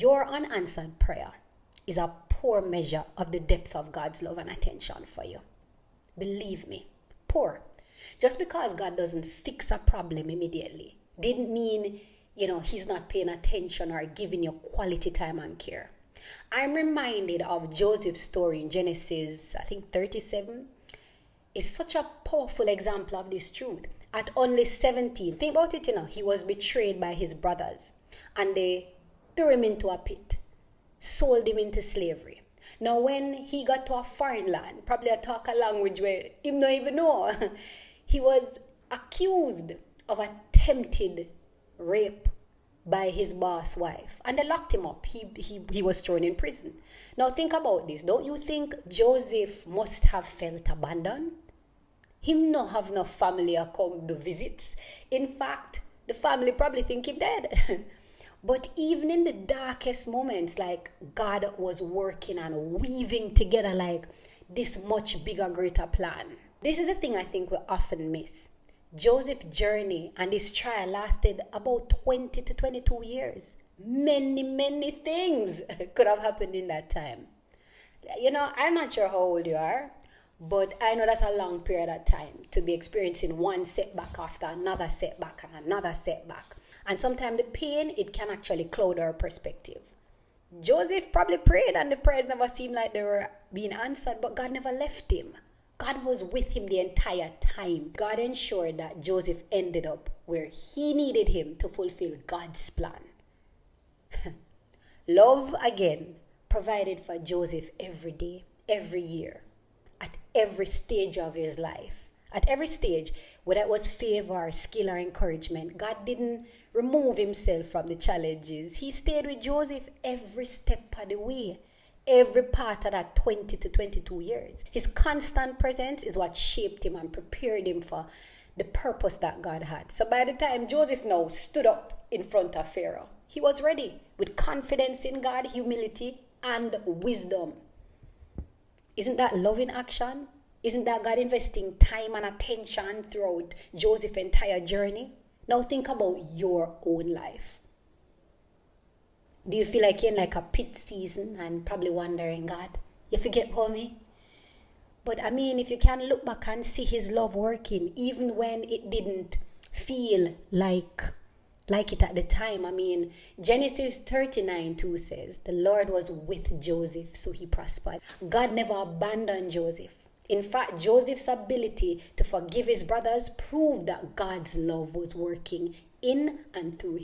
your unanswered prayer is a poor measure of the depth of God's love and attention for you. Believe me, poor. Just because God doesn't fix a problem immediately didn't mean, he's not paying attention or giving you quality time and care. I'm reminded of Joseph's story in Genesis, I think 37. It's such a powerful example of this truth. At only 17, think about it, he was betrayed by his brothers and they threw him into a pit, sold him into slavery. Now when he got to a foreign land, probably talk a language where he don't even know, he was accused of attempted rape by his boss wife, and they locked him up. He was thrown in prison. Now think about this. Don't you think Joseph must have felt abandoned? Him not have no family or come to visits. In fact, the family probably think him dead. But even in the darkest moments, like, God was working and weaving together like this much bigger, greater plan. This is the thing I think we often miss. Joseph's journey and his trial lasted about 20 to 22 years. Many things could have happened in that time. I'm not sure how old you are, but I know that's a long period of time to be experiencing one setback after another setback and another setback. And sometimes the pain, it can actually cloud our perspective. Joseph probably prayed and the prayers never seemed like they were being answered, but God never left him. God was with him the entire time. God ensured that Joseph ended up where he needed him to fulfill God's plan. Love, again, provided for Joseph every day, every year, at every stage of his life. At every stage, whether it was favor, skill, or encouragement, God didn't remove himself from the challenges. He stayed with Joseph every step of the way. Every part of that 20 to 22 years. His constant presence is what shaped him and prepared him for the purpose that God had. So by the time Joseph now stood up in front of Pharaoh, he was ready with confidence in God, humility, and wisdom. Isn't that love in action? Isn't that God investing time and attention throughout Joseph's entire journey? Now think about your own life. Do you feel like you're in like a pit season and probably wondering, God, you forget about me? But if you can look back and see his love working, even when it didn't feel like it at the time. Genesis 39:2 says, the Lord was with Joseph, so he prospered. God never abandoned Joseph. In fact, Joseph's ability to forgive his brothers proved that God's love was working in and through